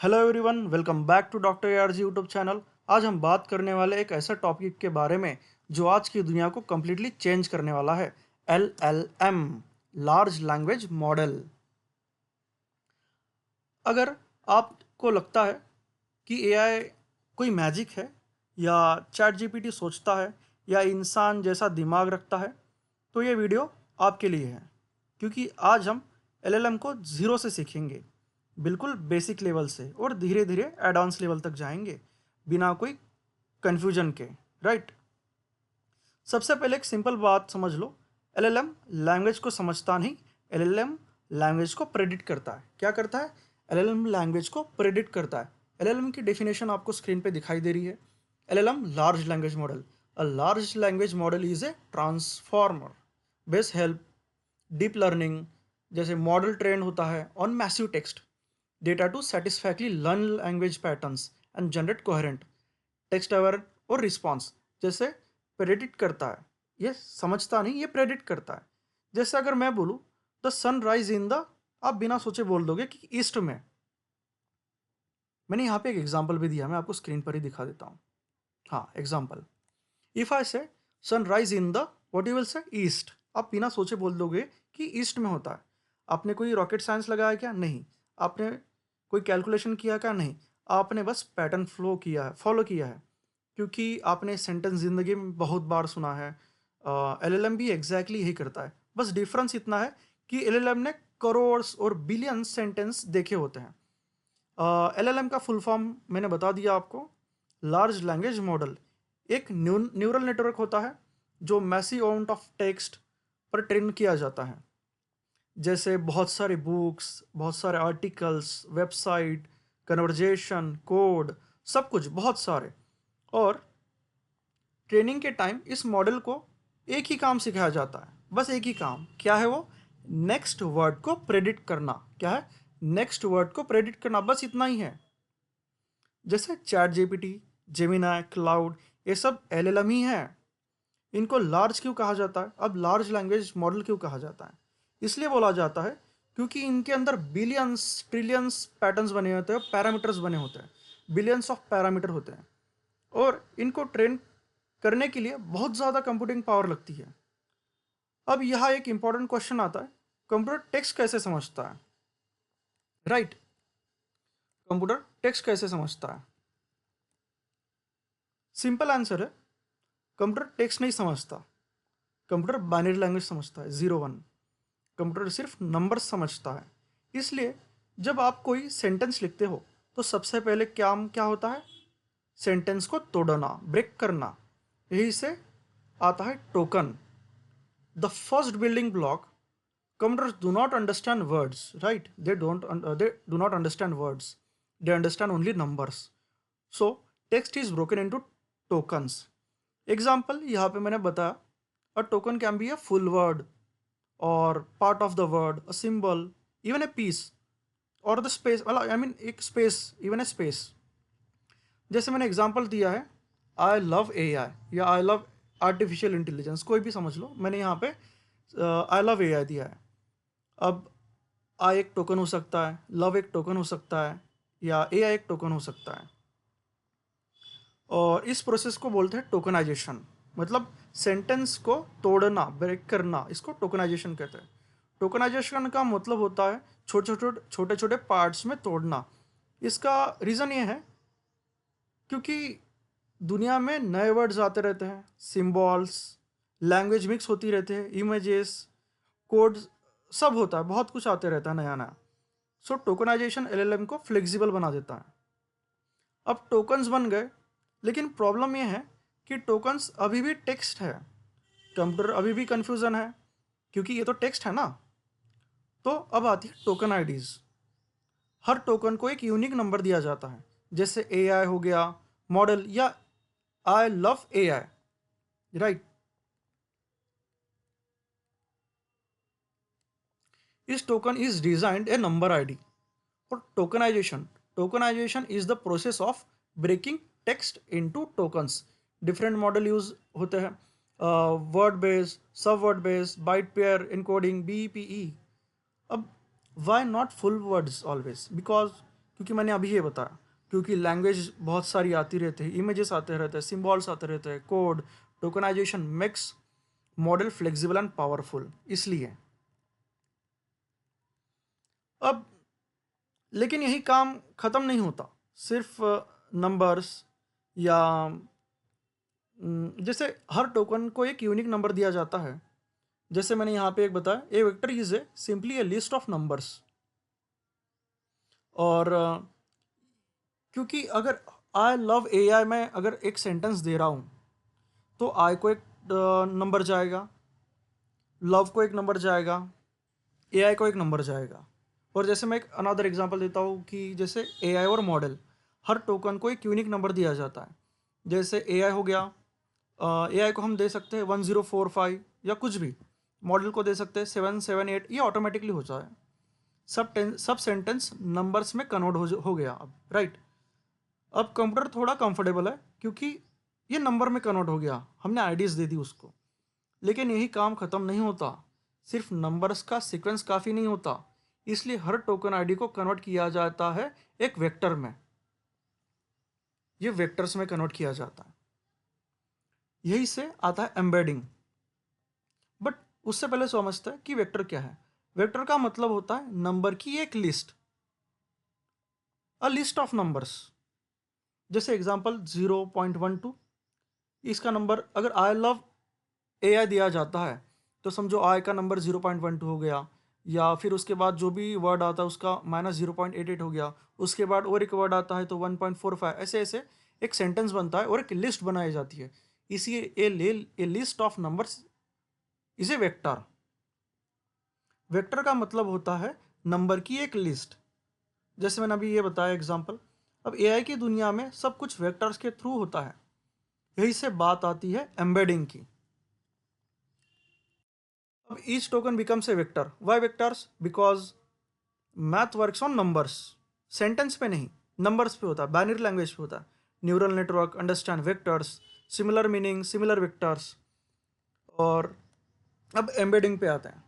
Hello everyone, welcome back to doctor ARG YouTube channel. आज हम बात करने वाले एक ऐसा टॉपिक के बारे में जो आज की दुनिया को कम्प्लीटली चेंज करने वाला है। LLM, large language model. अगर आपको लगता है कि AI कोई मैजिक है या चैट जीपीटी सोचता है या इंसान जैसा दिमाग रखता है, तो ये वीडियो आपके लिए है, क्योंकि आज हम LLM को ज़ीरो से सीखेंगे, बिल्कुल बेसिक लेवल से, और धीरे धीरे एडवांस लेवल तक जाएंगे बिना कोई कन्फ्यूजन के। राइट। सबसे पहले एक सिंपल बात समझ लो, LLM लैंग्वेज को समझता नहीं, LLM लैंग्वेज को प्रेडिक्ट करता है। क्या करता है? LLM लैंग्वेज को प्रेडिक्ट करता है। LLM की डेफिनेशन आपको स्क्रीन पे दिखाई दे रही है। LLM large language model. A large language model is a transformer base help deep learning, जैसे मॉडल ट्रेन होता है on massive text data to satisfactorily learn language patterns and generate coherent text aware और response. जैसे predict करता है, ये समझता नहीं, ये प्रेडिक्ट करता है। जैसे अगर मैं बोलूँ the sun rise in the, आप बिना सोचे बोल दोगे कि ईस्ट में। मैंने यहाँ पे एक एग्जाम्पल भी दिया, मैं आपको स्क्रीन पर ही दिखा देता हूँ। हाँ, example, if I say sun rise in the, what you will say? East. आप बिना सोचे बोल दोगे कि ईस्ट में होता है। आपने कोई रॉकेट साइंस लगाया क्या? नहीं। आपने कोई कैलकुलेशन किया क्या? नहीं। आपने बस पैटर्न फ्लो किया है, फॉलो किया है, क्योंकि आपने सेंटेंस ज़िंदगी में बहुत बार सुना है। LLM भी एग्जैक्टली यही करता है, बस डिफरेंस इतना है कि LLM ने करोड़्स और बिलियंस सेंटेंस देखे होते हैं। LLM का फुल फॉर्म मैंने बता दिया आपको। लार्ज लैंग्वेज मॉडल एक न्यूरल नेटवर्क होता है जो मैसिव अमाउंट ऑफ टेक्स्ट पर ट्रेन किया जाता है, जैसे बहुत सारे बुक्स, बहुत सारे आर्टिकल्स, वेबसाइट, कन्वर्जेशन, कोड, सब कुछ, बहुत सारे। और ट्रेनिंग के टाइम इस मॉडल को एक ही काम सिखाया जाता है, बस एक ही काम। क्या है वो? नेक्स्ट वर्ड को प्रेडिक्ट करना। क्या है? नेक्स्ट वर्ड को प्रेडिक्ट करना, बस इतना ही है। जैसे चैट जीपीटी, जेमिनाई, क्लाउड, ये सब LLM ही है। इनको लार्ज क्यों कहा जाता है? अब लार्ज लैंग्वेज मॉडल क्यों कहा जाता है? इसलिए बोला जाता है क्योंकि इनके अंदर बिलियंस ट्रिलियंस पैटर्न्स बने होते हैं, पैरामीटर्स बने होते हैं, बिलियंस ऑफ पैरामीटर होते हैं, और इनको ट्रेन करने के लिए बहुत ज़्यादा कंप्यूटिंग पावर लगती है। अब यहाँ एक इंपॉर्टेंट क्वेश्चन आता है, कंप्यूटर टेक्स्ट कैसे समझता है? राइट। कंप्यूटर टेक्स्ट कैसे समझता है? सिंपल आंसर है, कंप्यूटर टेक्स्ट नहीं समझता। कंप्यूटर बाइनरी लैंग्वेज समझता है, 0 1। कंप्यूटर सिर्फ नंबर्स समझता है। इसलिए जब आप कोई सेंटेंस लिखते हो तो सबसे पहले काम क्या होता है? सेंटेंस को तोड़ना, ब्रेक करना। यही से आता है token, the first building block. Computers do not understand words, right? They do not understand words. They understand only numbers. So text is broken into tokens. Example यहाँ पे मैंने बताया, a token can be a full word or part of the word, a symbol, even a piece, or the space, well, I mean एक space, even a space. जैसे मैंने example दिया है, आई love AI या आई लव आर्टिफिशियल इंटेलिजेंस, कोई भी समझ लो। मैंने यहाँ पे आई लव AI दिया है। अब आई एक टोकन हो सकता है, लव एक टोकन हो सकता है, या AI एक टोकन हो सकता है। और इस प्रोसेस को बोलते हैं टोकनाइजेशन, मतलब सेंटेंस को तोड़ना, ब्रेक करना, इसको टोकनाइजेशन कहते हैं। टोकनाइजेशन का मतलब होता है छोटे छोटे पार्ट्स में तोड़ना। इसका रीज़न ये है क्योंकि दुनिया में नए वर्ड्स आते रहते हैं, सिम्बॉल्स, लैंग्वेज मिक्स होती रहते हैं, इमेजेस, कोड, सब होता है, बहुत कुछ आते रहता है नया नया। सो टोकनाइजेशन LLM को फ्लेक्सिबल बना देता है। अब टोकन्स बन गए, लेकिन प्रॉब्लम यह है कि टोकन्स अभी भी टेक्स्ट है। कंप्यूटर अभी भी कन्फ्यूज़न है, क्योंकि ये तो टेक्स्ट है ना। तो अब आती है टोकन आईडीज़। हर टोकन को एक यूनिक नंबर दिया जाता है, जैसे AI हो गया मॉडल, या आई लव AI, राइट। इस token is designed a number ID। और tokenization is the process of breaking text into tokens. Different model use होते हैं, word base, subword base, byte pair encoding, BEPE। अब why not full words always? Because क्योंकि मैंने अभी ये बताया, क्योंकि लैंग्वेज बहुत सारी आती रहती है, इमेजेस आते रहते हैं, सिम्बॉल्स आते रहते हैं, code, tokenization makes model flexible and powerful, इसलिए। अब लेकिन यही काम ख़त्म नहीं होता सिर्फ नंबर्स या जैसे हर टोकन को एक यूनिक नंबर दिया जाता है। जैसे मैंने यहाँ पे एक बताया, a vector is a simply a list of numbers. और क्योंकि अगर आई लव ए आई मैं अगर एक सेंटेंस दे रहा हूँ, तो आई को एक नंबर जाएगा, लव को एक नंबर जाएगा, ए आई को एक नंबर जाएगा। और जैसे मैं एक अनदर एग्जांपल देता हूँ कि जैसे ए आई और मॉडल, हर टोकन को एक यूनिक नंबर दिया जाता है। जैसे ए आई हो गया, ए आई को हम दे सकते हैं 1045 या कुछ भी, मॉडल को दे सकते हैं 778, ये ऑटोमेटिकली हो जाए। सब सेंटेंस नंबर्स में कन्वर्ट हो गया अब, राइट। अब कंप्यूटर थोड़ा कंफर्टेबल है क्योंकि ये नंबर में कन्वर्ट हो गया, हमने आईडीज़ दे दी उसको। लेकिन यही काम ख़त्म नहीं होता, सिर्फ नंबर्स का सीक्वेंस काफ़ी नहीं होता, इसलिए हर टोकन आईडी को कन्वर्ट किया जाता है एक वेक्टर में। ये वेक्टर्स में कन्वर्ट किया जाता है, यही से आता है एम्बेडिंग। बट उससे पहले समझते हैं कि वेक्टर क्या है। वेक्टर का मतलब होता है नंबर की एक list, a list of numbers. जैसे एग्जांपल 0.12, इसका नंबर अगर आई लव ए आई दिया जाता है तो समझो आई का नंबर 0.12 हो गया, या फिर उसके बाद जो भी वर्ड आता है उसका -0.88 हो गया, उसके बाद और एक वर्ड आता है तो 1.45, ऐसे ऐसे एक सेंटेंस बनता है और एक लिस्ट बनाई जाती है। इसी a list of numbers is a vector. Vector का मतलब होता है नंबर की एक लिस्ट। जैसे मैंने अभी ये बताया एग्जांपल। अब एआई की दुनिया में सब कुछ वेक्टर्स के थ्रू होता है, यही से बात आती है एम्बेडिंग की। अब each token becomes a vector. Why vectors? Because math works on numbers, sentence पे नहीं, नंबर्स पे होता है, बाइनरी लैंग्वेज पे होता है। Neural network understand vectors, similar meaning, similar vectors. और अब एम्बेडिंग पे आते हैं,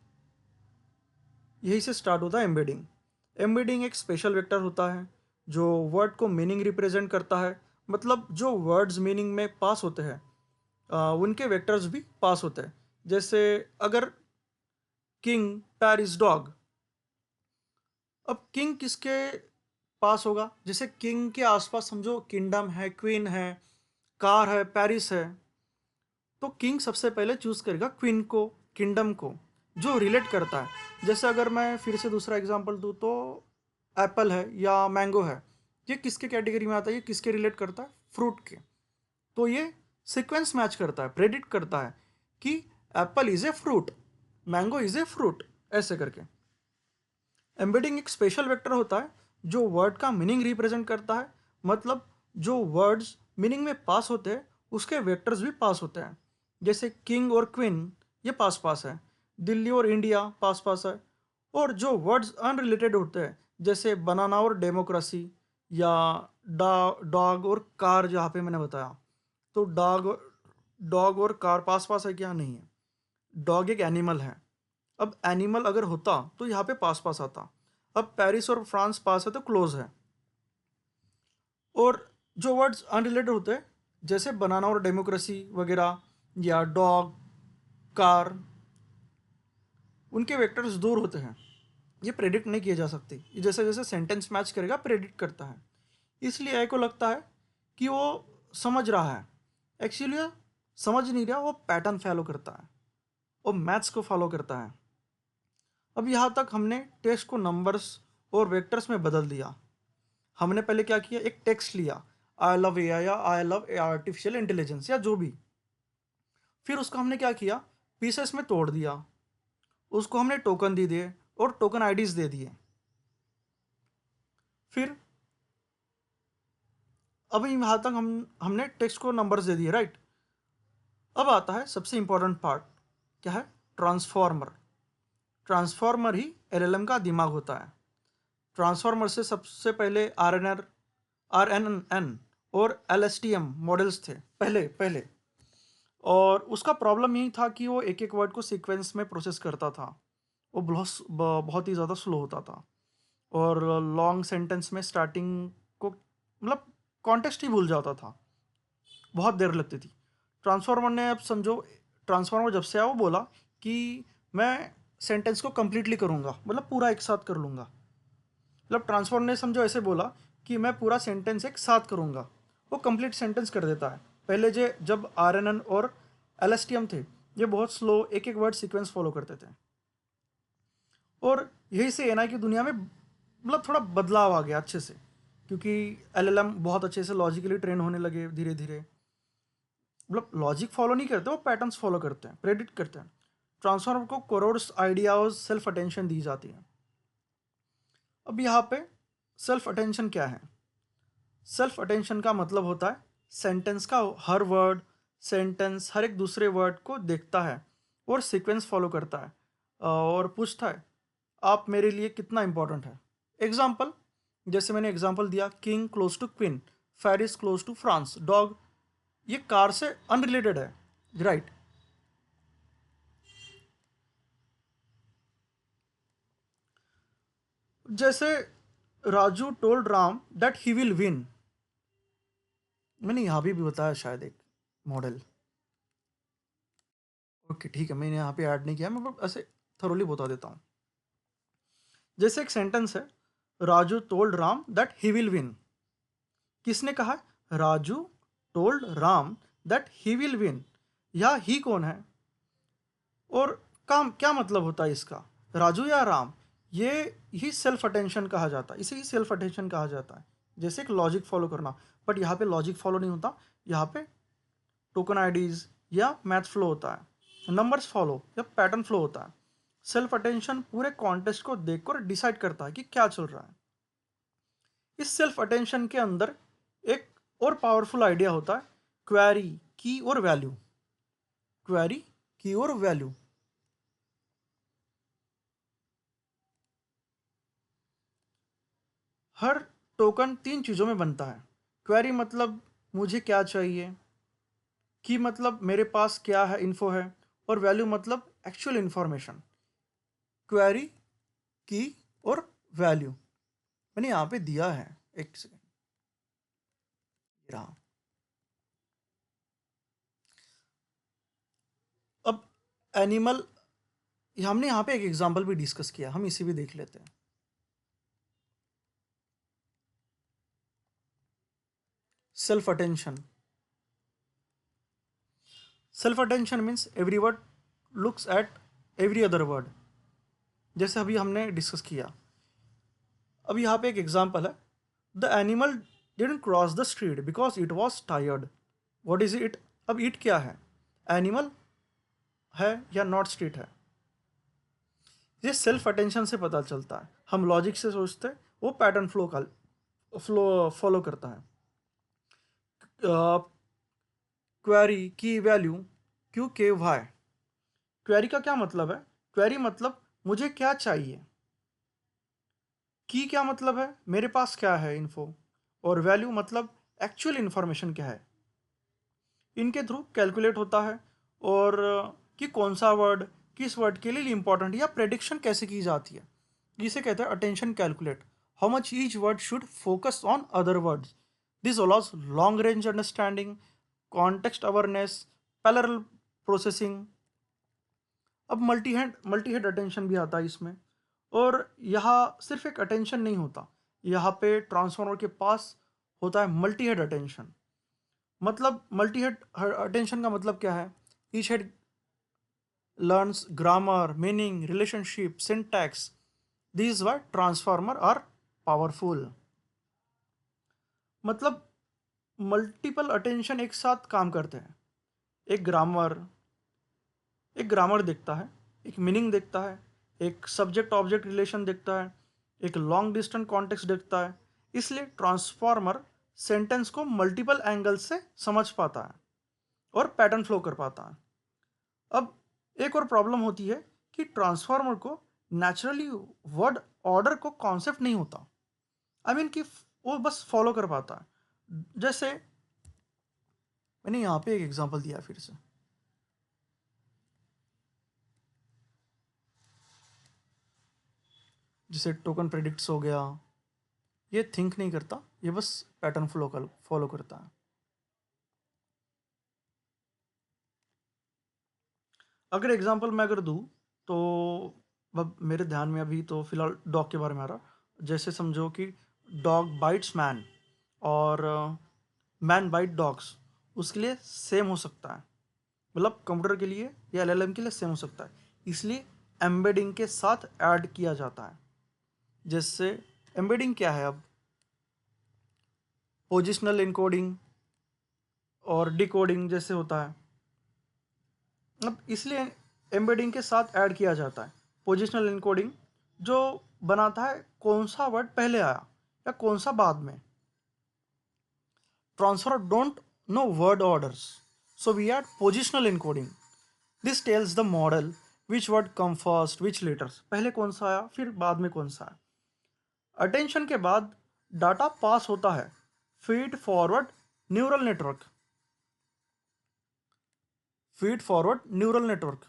यही से स्टार्ट होता है एम्बेडिंग। एम्बेडिंग एक स्पेशल वेक्टर होता है जो वर्ड को मीनिंग रिप्रेजेंट करता है। मतलब जो वर्ड्स मीनिंग में पास होते हैं उनके वेक्टर्स भी पास होते हैं। जैसे अगर किंग पैरिस डॉग, अब किंग किसके पास होगा? जैसे किंग के आसपास समझो किंगडम है, क्वीन है, कार है, पेरिस है, तो किंग सबसे पहले चूज करेगा क्वीन को, किंगडम को, जो रिलेट करता है। जैसे अगर मैं फिर से दूसरा एग्जांपल दूँ तो एप्पल है या मैंगो है, ये किसके कैटेगरी में आता है, ये किसके रिलेट करता है? फ्रूट के। तो ये सीक्वेंस मैच करता है, प्रेडिक्ट करता है कि Apple is a fruit, mango is a fruit, ऐसे करके। एम्बेडिंग एक स्पेशल वेक्टर होता है जो वर्ड का मीनिंग रिप्रेजेंट करता है। मतलब जो वर्ड्स मीनिंग में पास होते हैं उसके वेक्टर्स भी पास होते हैं। जैसे किंग और क्वीन ये पास पास है, दिल्ली और इंडिया पास पास है। और जो वर्ड्स अनरिलेटेड होते हैं जैसे बनाना और डेमोक्रेसी, या डॉग और कार, जहाँ पे मैंने बताया, तो डॉग और कार पास पास है क्या? नहीं है। डॉग एक एनिमल है, अब एनिमल अगर होता तो यहाँ पे पास पास आता। अब पेरिस और फ्रांस पास है तो क्लोज है। और जो वर्ड्स अनरिलेटेड होते हैं जैसे बनाना और डेमोक्रेसी वगैरह, या डॉग, कार, उनके वेक्टर्स दूर होते हैं, ये प्रेडिक्ट नहीं किए जा सकते। ये जैसे जैसे सेंटेंस मैच करेगा प्रेडिक्ट करता है। इसलिए आई को लगता है कि वो समझ रहा है, एक्चुअली समझ नहीं रहा, वो पैटर्न फॉलो करता है, वो मैथ्स को फॉलो करता है। अब यहाँ तक हमने टेक्स्ट को नंबर्स और वेक्टर्स में बदल दिया। हमने पहले क्या किया, एक टेक्स्ट लिया, आई लव ए आई या आई लव आर्टिफिशियल इंटेलिजेंस या जो भी। फिर उसका हमने क्या किया, पीसेस में तोड़ दिया, उसको हमने टोकन दे दिए और टोकन आईडीज दे दिए। फिर अब यहाँ तक हमने टेक्स्ट को नंबर्स दे दिए, राइट। अब आता है सबसे इंपॉर्टेंट पार्ट, क्या है? ट्रांसफॉर्मर। ट्रांसफॉर्मर ही एलएलएम का दिमाग होता है। ट्रांसफॉर्मर से सबसे पहले आर एन एन और एलएसटीएम मॉडल्स थे पहले पहले। और उसका प्रॉब्लम यही था कि वो एक एक वर्ड को सीक्वेंस में प्रोसेस करता था, वो बहुत ही ज़्यादा स्लो होता था। और लॉन्ग सेंटेंस में स्टार्टिंग को मतलब कॉन्टेक्स्ट ही भूल जाता था, बहुत देर लगती थी। ट्रांसफॉर्मर ने, अब समझो, ट्रांसफॉर्मर जब से आया वो बोला कि मैं सेंटेंस को कंप्लीटली करूँगा, मतलब पूरा एक साथ कर लूँगा। मतलब ट्रांसफॉर्मर ने समझो ऐसे बोला कि मैं पूरा सेंटेंस एक साथ करूँगा, वो कंप्लीट सेंटेंस कर देता है। पहले जब RNN और LSTM थे, ये बहुत स्लो एक एक वर्ड सीक्वेंस फॉलो करते थे, और यही से एनआई की दुनिया में मतलब थोड़ा बदलाव आ गया अच्छे से, क्योंकि LLM बहुत अच्छे से लॉजिकली ट्रेन होने लगे धीरे धीरे। मतलब लॉजिक फॉलो नहीं करते, वो पैटर्न्स फॉलो करते हैं, प्रेडिक्ट करते हैं। ट्रांसफॉर्मर को करोड़्स आइडियाज सेल्फ अटेंशन दी जाती है। अब यहाँ पे सेल्फ अटेंशन क्या है? सेल्फ अटेंशन का मतलब होता है सेंटेंस का हर वर्ड, सेंटेंस हर एक दूसरे वर्ड को देखता है और सीक्वेंस फॉलो करता है, और पूछता है आप मेरे लिए कितना इंपॉर्टेंट है। एग्जाम्पल, जैसे मैंने एग्जाम्पल दिया, king close to queen, Paris close to France, dog, ये कार से अनरिलेटेड है, राइट? जैसे Raju told Ram that he will win, मैंने यहाँ भी बताया शायद एक मॉडल। ओके ठीक है, मैंने यहाँ पे ऐड नहीं किया, मैं बस ऐसे थरोली बता देता हूँ। जैसे एक सेंटेंस है, Raju told Ram that he will win. किसने कहा? Raju told Ram that he will win. यह ही कौन है और काम क्या मतलब होता है इसका, राजू या राम? ये ही सेल्फ अटेंशन कहा जाता है, इसे ही सेल्फ अटेंशन कहा जाता है। जैसे एक लॉजिक फॉलो करना, बट यहाँ पे लॉजिक फॉलो नहीं होता, यहाँ पे टोकन आईडीज या मैथ फ्लो होता है, नंबर्स फॉलो या पैटर्न फ्लो होता है। सेल्फ अटेंशन पूरे कॉन्टेक्स्ट को देखकर डिसाइड करता है कि क्या चल रहा है। इस सेल्फ अटेंशन के अंदर एक और पावरफुल आइडिया होता है, क्वेरी की और वैल्यू। क्वेरी की और वैल्यू, हर टोकन तीन चीज़ों में बनता है। क्वेरी मतलब मुझे क्या चाहिए, की मतलब मेरे पास क्या है, इन्फो है, और वैल्यू मतलब एक्चुअल इंफॉर्मेशन। क्वेरी, की और वैल्यू मैंने यहाँ पे दिया है, एक सेकेंड, ये रहा। अब एनिमल, हमने यहाँ पे एक एग्जांपल भी डिस्कस किया, हम इसे भी देख लेते हैं। Self attention, self attention means every word looks at every other word, जैसे अभी हमने डिस्कस किया। अब यहाँ पे एक एग्जांपल है, the animal didn't cross the street because it was tired. What is it? अब इट क्या है, एनिमल है या नॉट स्ट्रीट है? ये सेल्फ अटेंशन से पता चलता है। हम लॉजिक से सोचते, वो पैटर्न फ्लो फॉलो करता है। क्वेरी की वैल्यू, क्यू के वाई। क्वेरी का क्या मतलब है? क्वेरी मतलब मुझे क्या चाहिए, की क्या मतलब है मेरे पास क्या है इन्फो, और वैल्यू मतलब एक्चुअल इन्फॉर्मेशन क्या है। इनके थ्रू कैलकुलेट होता है, और कि कौन सा वर्ड किस वर्ड के लिए इंपॉर्टेंट, या प्रेडिक्शन कैसे की जाती है। जिसे कहते हैं attention calculate, how much each word should focus on other words. This allows long range understanding, context awareness, parallel processing. अब मल्टी हेड अटेंशन भी आता है इसमें, और यहाँ सिर्फ एक अटेंशन नहीं होता, यहाँ पे ट्रांसफॉर्मर के पास होता है मल्टी हेड अटेंशन। मतलब मल्टी हेड अटेंशन का मतलब क्या है? Each head learns grammar, meaning, relationship, syntax. This why transformer are powerful. मतलब मल्टीपल अटेंशन एक साथ काम करते हैं। एक ग्रामर एक ग्रामर देखता है, एक मीनिंग देखता है, एक सब्जेक्ट ऑब्जेक्ट रिलेशन देखता है, एक लॉन्ग डिस्टेंस कॉन्टेक्स्ट देखता है। इसलिए ट्रांसफॉर्मर सेंटेंस को मल्टीपल एंगल से समझ पाता है और पैटर्न फ्लो कर पाता है। अब एक और प्रॉब्लम होती है कि ट्रांसफॉर्मर को नेचुरली वर्ड ऑर्डर को कॉन्सेप्ट नहीं होता। आई मीन कि वो बस फॉलो कर पाता है। जैसे मैंने यहाँ पे एक एग्जांपल दिया फिर से, जैसे टोकन प्रेडिक्ट्स हो गया, ये थिंक नहीं करता, ये बस पैटर्न फॉलो करता है। अगर एग्जांपल मैं अगर दूँ तो अब मेरे ध्यान में अभी तो फिलहाल डॉग के बारे में आ रहा। जैसे समझो कि डॉग बाइट्स मैन और मैन बाइट डॉग्स, उसके लिए सेम हो सकता है, मतलब कंप्यूटर के लिए या एलएलएम के लिए सेम हो सकता है, इसलिए एम्बेडिंग के साथ ऐड किया जाता है। जैसे एम्बेडिंग क्या है, अब पोजिशनल इनकोडिंग और डिकोडिंग जैसे होता है, अब इसलिए एम्बेडिंग के साथ ऐड किया जाता है। पोजिशनल इनकोडिंग जो बनाता है कौन सा वर्ड पहले आया या कौन सा बाद में। Transfer don't know word orders, so we add positional encoding. This tells the model which word come first, which later, पहले कौन सा आया फिर बाद में कौन सा आया। अटेंशन के बाद डाटा पास होता है feed forward neural network. Feed forward neural network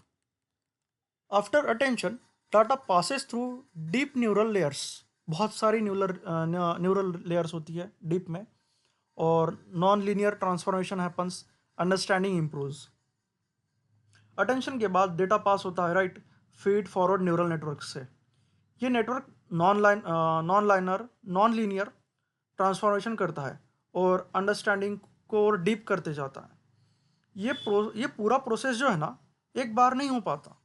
after attention data passes through deep neural layers. बहुत सारी न्यूरल लेयर्स होती है डीप में, और non linear transformation happens, understanding improves. Attention के बाद डेटा पास होता है right feed forward neural network से। ये नेटवर्क नॉन लीनियर ट्रांसफॉर्मेशन करता है और अंडरस्टैंडिंग को और डीप करते जाता है। ये पूरा प्रोसेस जो है ना, एक बार नहीं हो पाता,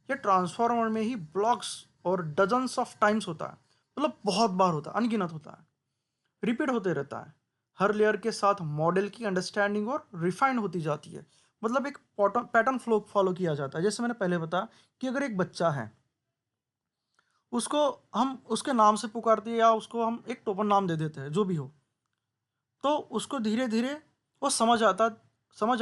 ये ट्रांसफॉर्मर में ही ब्लॉक्स और डजन्स ऑफ टाइम्स होता है, मतलब बहुत बार होता है, अनगिनत होता है, रिपीट होते रहता है। हर लेयर के साथ मॉडल की अंडरस्टैंडिंग और रिफाइंड होती जाती है, मतलब एक पैटर्न फ्लो फॉलो किया जाता है। जैसे मैंने पहले बताया कि अगर एक बच्चा है, उसको हम उसके नाम से पुकारते हैं या उसको हम एक टोपन नाम दे देते हैं, जो भी हो, तो उसको धीरे धीरे वो समझ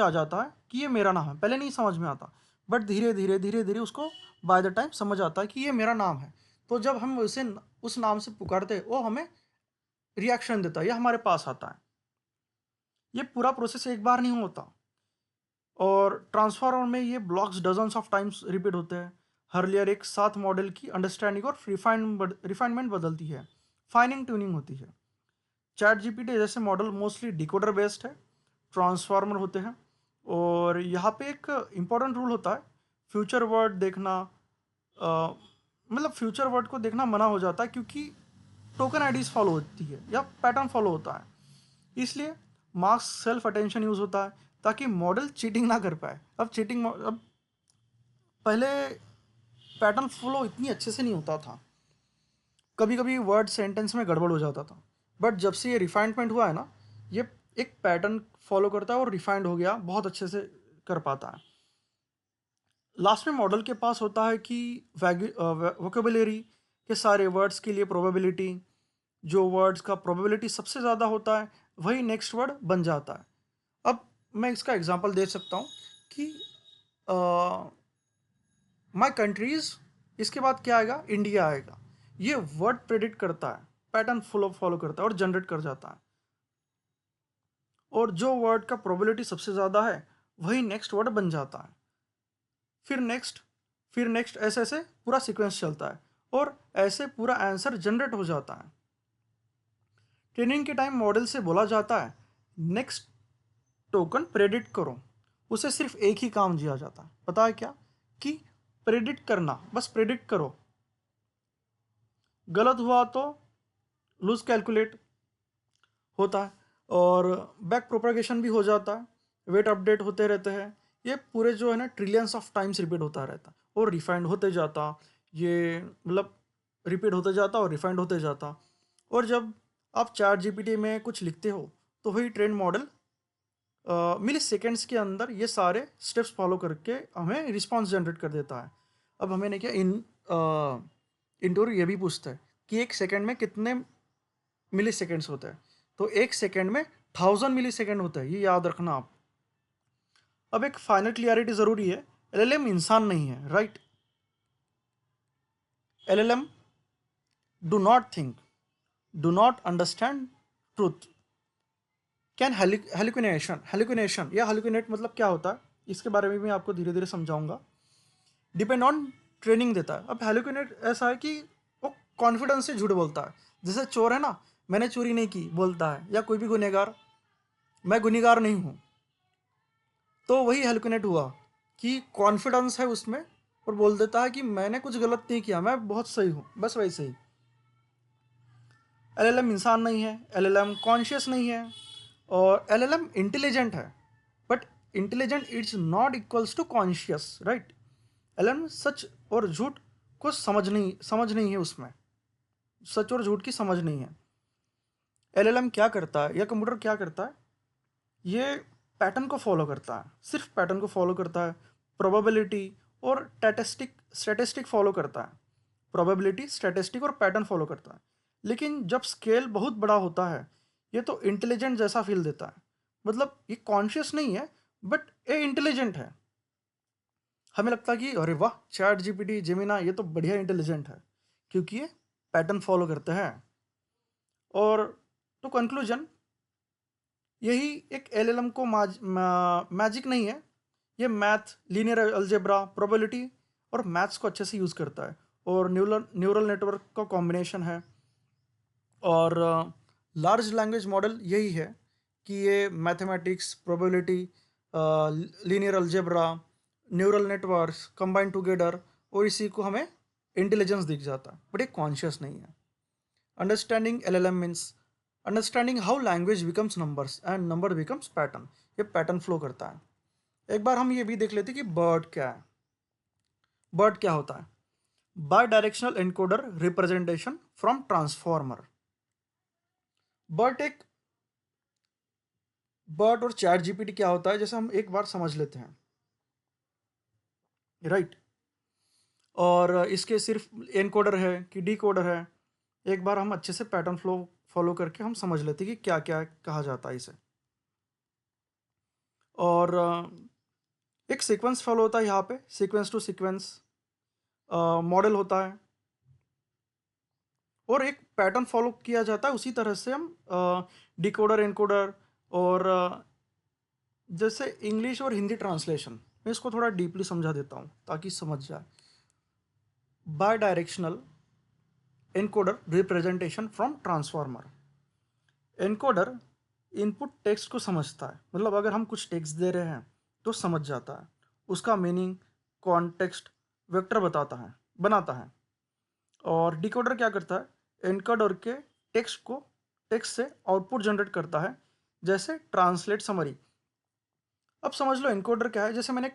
आ जाता है कि ये मेरा नाम है। पहले नहीं समझ में आता, बट धीरे धीरे उसको बाय द टाइम समझ आता है कि ये मेरा नाम है। तो जब हम उसे उस नाम से पुकारते हैं, वो हमें रिएक्शन देता है या हमारे पास आता है। ये पूरा प्रोसेस एक बार नहीं होता, और ट्रांसफार्मर में ये blocks dozens of times repeat होते हैं। हर लेयर एक साथ मॉडल की अंडरस्टैंडिंग और रिफाइनमेंट बदलती है, फाइनिंग ट्यूनिंग होती है। चैट जीपीटी जैसे मॉडल मोस्टली डिकोडर बेस्ड है, ट्रांसफार्मर होते हैं। और यहाँ पे एक इम्पॉर्टेंट रूल होता है, फ्यूचर वर्ड देखना, मतलब फ्यूचर वर्ड को देखना मना हो जाता है, क्योंकि टोकन आईडीज फॉलो होती है या पैटर्न फॉलो होता है। इसलिए मार्क्स सेल्फ अटेंशन यूज़ होता है ताकि मॉडल चीटिंग ना कर पाए। अब पहले पैटर्न फ्लो इतनी अच्छे से नहीं होता था, कभी कभी वर्ड सेंटेंस में गड़बड़ हो जाता था, बट जब से ये रिफाइनमेंट हुआ है ना, ये एक पैटर्न फॉलो करता है और रिफाइंड हो गया, बहुत अच्छे से कर पाता है। लास्ट में मॉडल के पास होता है कि वोकेबुलरी के सारे वर्ड्स के लिए प्रोबेबिलिटी, जो वर्ड्स का प्रोबेबिलिटी सबसे ज़्यादा होता है वही नेक्स्ट वर्ड बन जाता है। अब मैं इसका एग्जांपल दे सकता हूँ कि माई कंट्रीज, इसके बाद क्या आएगा, इंडिया आएगा। ये वर्ड प्रेडिक्ट करता है, पैटर्न फॉलो करता है और जनरेट कर जाता है, और जो वर्ड का प्रोबेबिलिटी सबसे ज़्यादा है वही नेक्स्ट वर्ड बन जाता है। फिर नेक्स्ट ऐसे ऐसे पूरा सीक्वेंस चलता है, और ऐसे पूरा आंसर जनरेट हो जाता है। ट्रेनिंग के टाइम मॉडल से बोला जाता है नेक्स्ट टोकन प्रेडिक्ट करो, उसे सिर्फ एक ही काम दिया जाता है, पता है क्या, कि प्रेडिक्ट करना, बस प्रेडिक्ट करो। गलत हुआ तो लूज कैलकुलेट होता है, और बैक प्रोपागेशन भी हो जाता है, वेट अपडेट होते रहते हैं। ये पूरे जो है ना ट्रिलियंस ऑफ टाइम्स रिपीट होता रहता और रिफाइंड होते जाता, ये मतलब रिपीट होते जाता और रिफाइंड होते जाता। और जब आप चैट जीपीटी में कुछ लिखते हो तो वही ट्रेंड मॉडल मिली सेकेंड्स के अंदर ये सारे स्टेप्स फॉलो करके हमें रिस्पॉन्स जनरेट कर देता है। अब हमें नहीं क्या इंटरव्यू ये भी पूछता है कि एक सेकेंड में कितने मिली सेकेंड्स होता है, तो एक सेकेंड में 1000 मिली सेकेंड होता है, ये याद रखना आप। अब एक फाइनल क्लियरिटी ज़रूरी है, एलएलएम इंसान नहीं है, right. LLM do not think, do not understand truth, can hallucination या हेलुसिनेट मतलब क्या होता है, इसके बारे में भी मैं आपको धीरे धीरे समझाऊंगा। डिपेंड ऑन ट्रेनिंग देता है। अब हेलुसिनेट ऐसा है कि वो कॉन्फिडेंस से झूठ बोलता है। जैसे चोर है ना, मैंने चोरी नहीं की बोलता है, या कोई भी गुनहगार, मैं गुनहगार नहीं हूँ। तो वही हेलुसिनेट हुआ कि कॉन्फिडेंस है उसमें और बोल देता है कि मैंने कुछ गलत नहीं किया, मैं बहुत सही हूँ, बस वैसे ही। एलएलएम इंसान नहीं है, एलएलएम कॉन्शियस नहीं है, और एलएलएम इंटेलिजेंट है, but intelligent it's not equals to conscious, right. LLM सच और झूठ को समझ नहीं है उसमें, सच और झूठ की समझ नहीं है। एलएलएम क्या करता है या कंप्यूटर क्या करता है, ये पैटर्न को फॉलो करता है, सिर्फ पैटर्न को फॉलो करता है। प्रोबेबिलिटी और स्टैटिस्टिक फॉलो करता है, प्रोबेबिलिटी, स्टैटिस्टिक और पैटर्न फॉलो करता है। लेकिन जब स्केल बहुत बड़ा होता है, ये तो इंटेलिजेंट जैसा फील देता है। मतलब ये कॉन्शियस नहीं है, बट ये इंटेलिजेंट है। हमें लगता है कि अरे वाह, चैट जीपीटी, जेमिना, ये तो बढ़िया इंटेलिजेंट है, क्योंकि ये पैटर्न फॉलो करते हैं। और तो कंक्लूजन, यही एक एलएलएम को मैजिक नहीं है, ये मैथ, लीनियर अलजेब्रा, प्रोबेबिलिटी और मैथ्स को अच्छे से यूज़ करता है, और न्यूरल नेटवर्क का कॉम्बिनेशन है। और लार्ज लैंग्वेज मॉडल यही है कि ये mathematics, probability, linear algebra, neural networks combine together, और इसी को हमें इंटेलिजेंस दिख जाता है, बट ये कॉन्शियस नहीं है। Understanding LLM means understanding how language becomes numbers and number becomes pattern. ये पैटर्न फ्लो करता है। एक बार हम ये भी देख लेते हैं कि बर्ड क्या है। बर्ड क्या होता है? Bidirectional encoder representation from transformer. BERT एक बर्ड और चैट जीपीटी क्या होता है, जैसे हम एक बार समझ लेते हैं, राइट। और इसके सिर्फ एनकोडर है कि डिकोडर है, एक बार हम अच्छे से पैटर्न फ्लो फॉलो करके हम समझ लेते हैं कि क्या क्या कहा जाता है इसे। और एक सीक्वेंस फॉलो होता है यहाँ पे, सीक्वेंस टू सीक्वेंस मॉडल होता है, और एक पैटर्न फॉलो किया जाता है। उसी तरह से हम डिकोडर, एनकोडर, और जैसे इंग्लिश और हिंदी ट्रांसलेशन, मैं इसको थोड़ा डीपली समझा देता हूँ ताकि समझ जाए। Bidirectional encoder representation from transformer. Encoder input text को समझता है, मतलब अगर हम कुछ टेक्स्ट दे रहे हैं तो समझ जाता है, उसका मीनिंग, कॉन्टेक्स्ट, वेक्टर बनाता है। और डिकोडर क्या करता है, एनकोडर के टेक्स्ट से आउटपुट जनरेट करता है, जैसे ट्रांसलेट, समरी। अब समझ लो एनकोडर क्या है। जैसे मैंने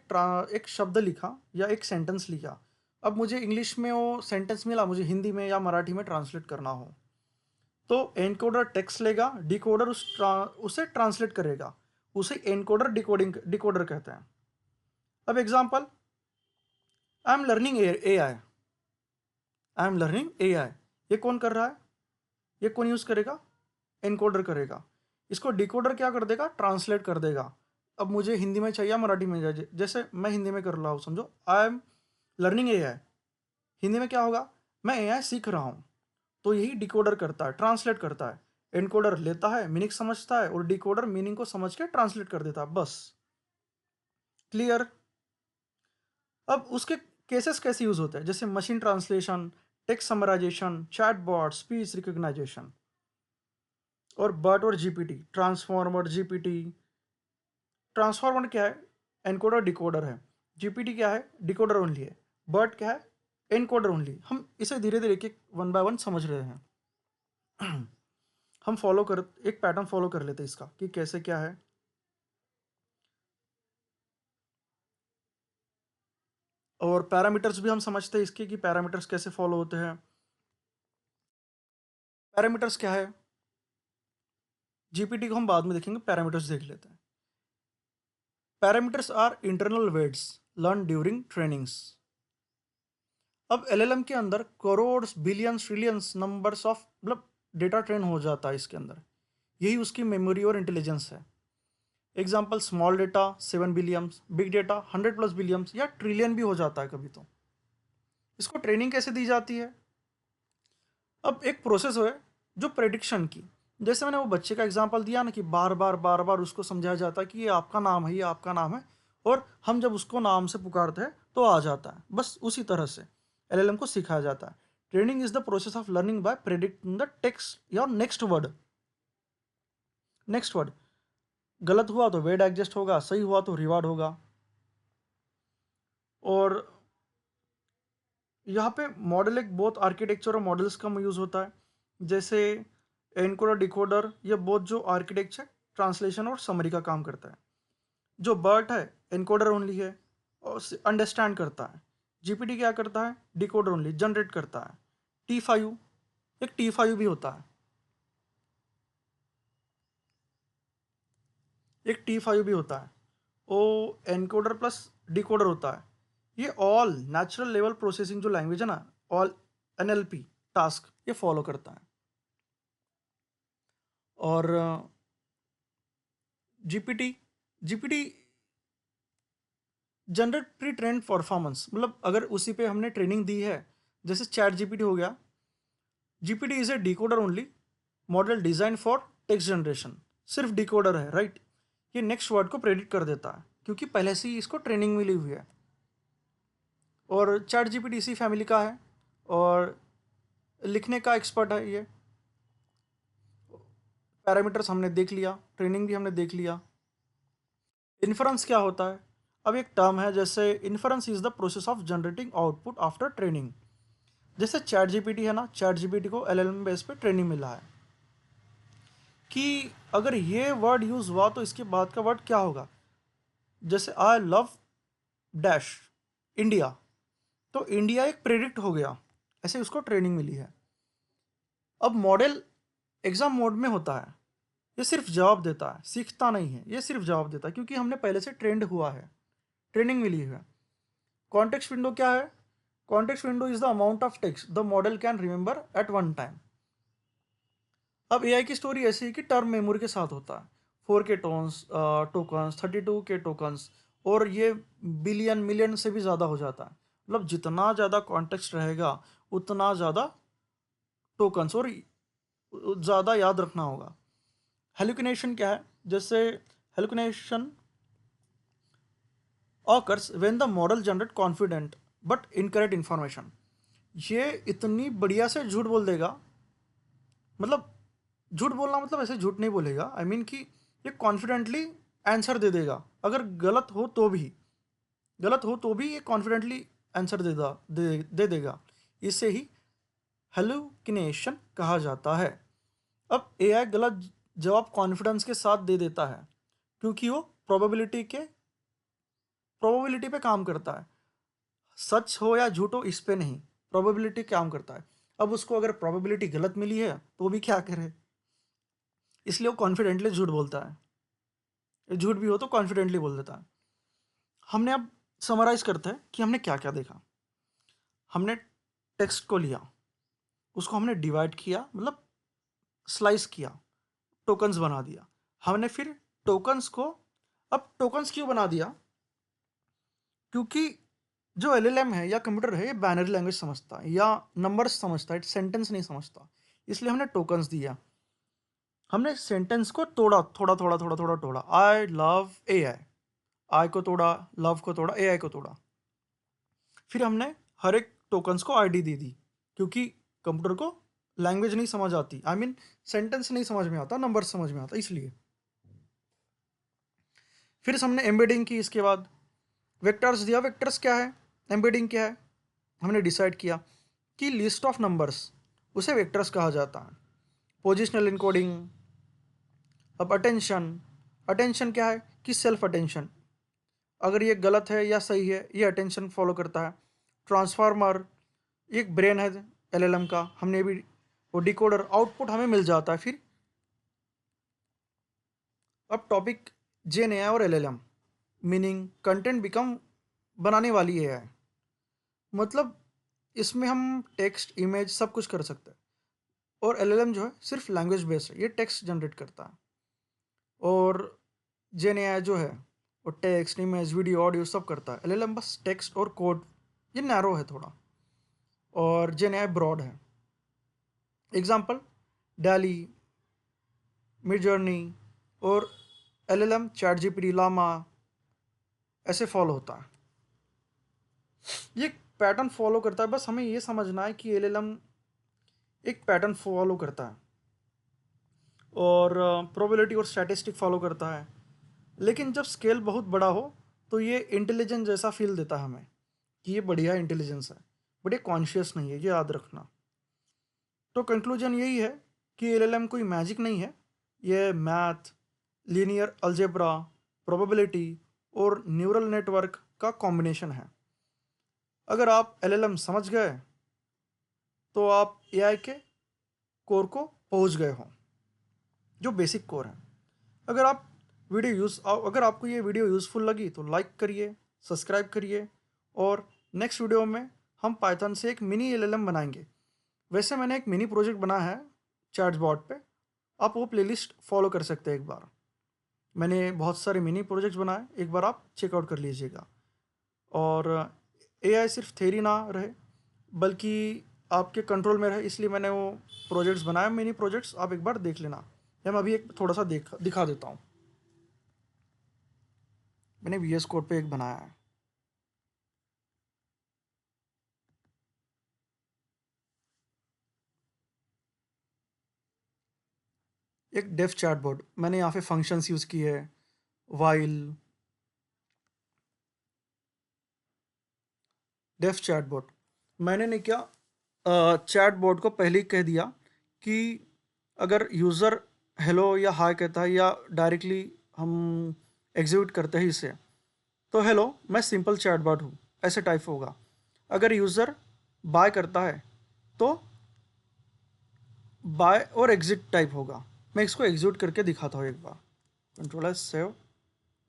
एक शब्द लिखा या एक सेंटेंस लिखा, अब मुझे इंग्लिश में वो सेंटेंस मिला, मुझे हिंदी में या मराठी में ट्रांसलेट करना हो, तो एनकोडर टेक्स्ट लेगा, डिकोडर उसे ट्रांसलेट करेगा, उसे एनकोडर डिकोडर कहते हैं। अब एग्जांपल, आई एम लर्निंग ए आई। ये कौन कर रहा है, ये कौन यूज़ करेगा, एनकोडर करेगा। इसको डिकोडर क्या कर देगा, ट्रांसलेट कर देगा। अब मुझे हिंदी में चाहिए, मराठी में चाहिए, जैसे मैं हिंदी में कर रहा हूँ, समझो आई एम लर्निंग ए आई, हिंदी में क्या होगा, मैं ए आई सीख रहा हूँ। तो यही डिकोडर करता है, ट्रांसलेट करता है। एनकोडर लेता है, मीनिंग समझता है, और डिकोडर मीनिंग को समझ के ट्रांसलेट कर देता है, बस। क्लियर? अब उसके केसेस कैसे यूज होते हैं, जैसे machine translation, text summarization, chatbot, speech recognization. और बर्ट और जीपीटी, ट्रांसफॉर्मर, जीपीटी। ट्रांसफॉर्मर क्या है, एनकोडर डिकोडर है। जीपीटी क्या है, डिकोडर ओनली है। बर्ट क्या है, एनकोडर ओनली। हम इसे धीरे धीरे एक वन बाय वन समझ रहे हैं। हम एक पैटर्न फॉलो कर लेते हैं इसका कि कैसे क्या है। और पैरामीटर्स भी हम समझते हैं इसके कि पैरामीटर्स कैसे फॉलो होते हैं। पैरामीटर्स क्या है, जीपीटी को हम बाद में देखेंगे, पैरामीटर्स देख लेते हैं। Parameters are internal weights learn during trainings. अब एलएलएम के अंदर crore, billions, trillions numbers of, मतलब डेटा ट्रेन हो जाता है इसके अंदर। यही उसकी मेमोरी और इंटेलिजेंस है। Example, small data 7 billions, big data 100+ billions या ट्रिलियन भी हो जाता है कभी। तो इसको ट्रेनिंग कैसे दी जाती है? अब एक प्रोसेस है जो प्रेडिक्शन की, जैसे मैंने वो बच्चे का एग्जांपल दिया ना कि बार बार उसको समझाया जाता है कि ये आपका नाम है, ये आपका नाम है, और हम जब उसको नाम से पुकारते हैं तो आ जाता है, बस उसी तरह से एलएलएम को सिखाया जाता है। Training is the process of learning by predicting the text या नेक्स्ट वर्ड। गलत हुआ तो वेट एडजस्ट होगा, सही हुआ तो रिवार्ड होगा। और यहाँ पे मॉडल एक बहुत आर्किटेक्चर और मॉडल्स का यूज़ होता है, जैसे एनकोडर डिकोडर, ये बहुत जो आर्किटेक्चर ट्रांसलेशन और समरी का काम करता है। जो बर्ट है एनकोडर ओनली है और अंडरस्टैंड करता है। जीपीटी क्या करता है, डिकोडर ओनली जनरेट करता है। T5 एक T5 भी होता है, एक T5 भी होता है, वो एनकोडर प्लस डिकोडर होता है। ये ऑल नेचुरल लेवल प्रोसेसिंग जो लैंग्वेज है ना, ऑल NLP टास्क ये फॉलो करता है। और GPT generate pre trend performance, मतलब अगर उसी पे हमने ट्रेनिंग दी है, जैसे चैट जीपीटी हो गया। GPT is a decoder only model design for text generation, सिर्फ डिकोडर है, राइट। ये नेक्स्ट वर्ड को प्रेडिक्ट कर देता है क्योंकि पहले से ही इसको ट्रेनिंग मिली हुई है। और चैट जीपीटी इसी फैमिली का है और लिखने का एक्सपर्ट है ये। पैरामीटर्स हमने देख लिया, ट्रेनिंग भी हमने देख लिया। इन्फ्रेंस क्या होता है, अब एक टर्म है, जैसे inference is the process of generating output after training. जैसे चैट जीपीटी है ना, चैट जीपीटी को LLM बेस पे ट्रेनिंग मिला है कि अगर ये वर्ड यूज हुआ तो इसके बाद का वर्ड क्या होगा। जैसे आई लव डैश इंडिया, तो इंडिया एक प्रेडिक्ट हो गया, ऐसे उसको ट्रेनिंग मिली है। अब मॉडल एग्जाम मोड में होता है, ये सिर्फ जवाब देता है, सीखता नहीं है, ये सिर्फ जवाब देता है क्योंकि हमने पहले से ट्रेंड हुआ है, ट्रेनिंग मिली है। कॉन्टेक्स्ट विंडो क्या है, context window is the amount of text the model can remember at one time. अब एआई की स्टोरी ऐसी है कि टर्म मेमोरी के साथ होता है, 4K टोकन्स, 32K टोकन्स, और ये बिलियन मिलियन से भी ज़्यादा हो जाता है। मतलब जितना ज़्यादा कॉन्टेक्स्ट रहेगा उतना ज़्यादा टोकन्स और ज़्यादा याद रखना होगा। हेलुसिनेशन क्या है, जैसे hallucination occurs when the model generate confident but incorrect information। ये इतनी बढ़िया से झूठ बोल देगा, मतलब झूठ बोलना मतलब ऐसे झूठ नहीं बोलेगा, आई मीन कि ये कॉन्फिडेंटली आंसर दे देगा, अगर गलत हो तो भी ये कॉन्फिडेंटली आंसर दे देगा। इसे ही हेलुसिनेशन कहा जाता है। अब एआई गलत जवाब कॉन्फिडेंस के साथ दे देता है क्योंकि वो प्रोबेबिलिटी पे काम करता है, सच हो या झूठ हो इस पे नहीं, प्रोबेबिलिटी काम करता है। अब उसको अगर प्रोबेबिलिटी गलत मिली है तो भी क्या करे, इसलिए वो कॉन्फिडेंटली झूठ बोलता है, झूठ भी हो तो कॉन्फिडेंटली बोल देता है। हमने अब समराइज करते हैं कि हमने क्या क्या देखा। हमने टेक्स्ट को लिया, उसको हमने डिवाइड किया, मतलब स्लाइस किया, टोकन्स बना दिया। हमने फिर टोकन्स को, अब टोकन्स क्यों बना दिया, क्योंकि जो LLM है या कंप्यूटर है ये बाइनरी लैंग्वेज समझता है या नंबर्स समझता है, सेंटेंस नहीं समझता, इसलिए हमने टोकन्स दिया। हमने सेंटेंस को तोड़ा, थोड़ा तोड़ा, आई लव AI, आई को तोड़ा, लव को तोड़ा, AI को तोड़ा। फिर हमने हर एक टोकन्स को ID दे दी क्योंकि कंप्यूटर को लैंग्वेज नहीं समझ आती, आई मीन सेंटेंस नहीं समझ में आता, नंबर समझ में आता, इसलिए। फिर हमने एम्बेडिंग की, इसके बाद वेक्टर्स दिया। वेक्टर्स क्या है, एम्बेडिंग क्या है, हमने डिसाइड किया कि लिस्ट ऑफ नंबर्स उसे वेक्टर्स कहा जाता है। Positional encoding. अब अटेंशन क्या है कि सेल्फ अटेंशन, अगर ये गलत है या सही है ये अटेंशन फॉलो करता है। ट्रांसफार्मर एक ब्रेन है LLM का, हमने भी वो डिकोडर, आउटपुट हमें मिल जाता है। फिर अब टॉपिक जेन AI और LLM, मीनिंग कंटेंट बिकम बनाने वाली AI, मतलब इसमें हम टेक्स्ट इमेज सब कुछ कर सकते हैं। और LLM जो है सिर्फ लैंग्वेज बेस्ड है, ये टेक्स्ट जनरेट करता है। और जेन AI जो है वो टेक्स्ट इमेज वीडियो ऑडियो सब करता है। LLM बस टेक्स्ट और कोड, ये नैरो है थोड़ा, और जेन AI ब्रॉड है। एग्जाम्पल डाली, मिड जर्नी और LLM चैट जीपीटी, लामा, ऐसे फॉलो होता है। ये पैटर्न फॉलो करता है। बस हमें ये समझना है कि एलएलएम एक पैटर्न फॉलो करता है और प्रोबेबिलिटी और स्टैटिस्टिक फॉलो करता है। लेकिन जब स्केल बहुत बड़ा हो तो ये इंटेलिजेंस जैसा फील देता है हमें कि ये बढ़िया इंटेलिजेंस है, बट ये कॉन्शियस नहीं है, ये याद रखना। तो कंक्लूजन यही है कि एलएलएम कोई मैजिक नहीं है, ये मैथ, लीनियर अलजेब्रा, प्रोबेबिलिटी और न्यूरल नेटवर्क का कॉम्बिनेशन है। अगर आप एलएलएम समझ गए तो आप एआई के कोर को पहुंच गए हो, जो बेसिक कोर है। अगर आपको ये वीडियो यूज़फुल लगी तो लाइक करिए, सब्सक्राइब करिए, और नेक्स्ट वीडियो में हम पाइथन से एक मिनी एलएलएम बनाएंगे। वैसे मैंने एक मिनी प्रोजेक्ट बनाया है चैटबॉट पे, आप वो प्लेलिस्ट फॉलो कर सकते हैं। एक बार मैंने बहुत सारे मिनी प्रोजेक्ट्स बनाए, एक बार आप चेकआउट कर लीजिएगा। और एआई सिर्फ थ्योरी ना रहे बल्कि आपके कंट्रोल में रहे, इसलिए मैंने वो प्रोजेक्ट्स बनाए, मिनी प्रोजेक्ट्स। आप एक बार देख लेना, या मैं अभी एक थोड़ा सा दिखा देता हूँ। मैंने VS कोड पे एक बनाया है। एक डेफ चैटबॉट, मैंने यहाँ पे फंक्शंस यूज़ की है, वाइल, डेफ चैटबॉट। मैंने नहीं किया, चैटबॉट को पहले ही कह दिया कि अगर यूज़र हेलो या हाय कहता है या डायरेक्टली हम एग्जीक्यूट करते हैं इसे, तो हेलो मैं सिंपल चैटबॉट हूँ ऐसे टाइप होगा। अगर यूज़र बाय करता है तो बाय और एग्जिट टाइप होगा। मैं इसको एग्जीक्यूट करके दिखाता हूँ एक बार। Control S, save,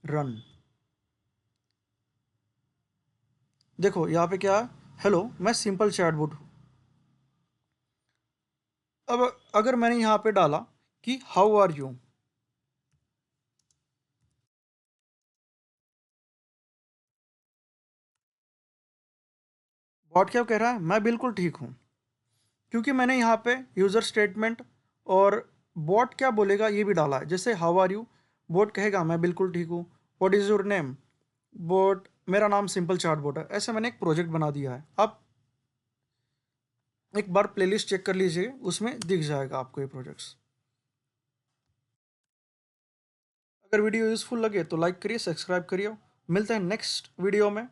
run. देखो यहाँ पे क्या है, हेलो मैं सिंपल चैटबॉट हूँ। अब अगर मैंने यहाँ पे डाला कि हाउ आर यू, बॉट क्या कह रहा है, मैं बिल्कुल ठीक हूँ, क्योंकि मैंने यहाँ पे यूज़र स्टेटमेंट और बॉट क्या बोलेगा ये भी डाला है। जैसे हाउ आर यू, बॉट कहेगा मैं बिल्कुल ठीक हूँ। What is your name, bot मेरा नाम सिंपल चैटबॉट है। ऐसे मैंने एक प्रोजेक्ट बना दिया है। आप एक बार प्लेलिस्ट चेक कर लीजिए, उसमें दिख जाएगा आपको ये प्रोजेक्ट्स। अगर वीडियो यूज़फुल लगे तो लाइक करिए, सब्सक्राइब करिए। मिलते हैं नेक्स्ट वीडियो में।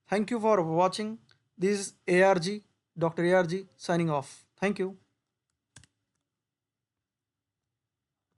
Thank you for watching. This ARG, doctor ARG signing off. Thank you.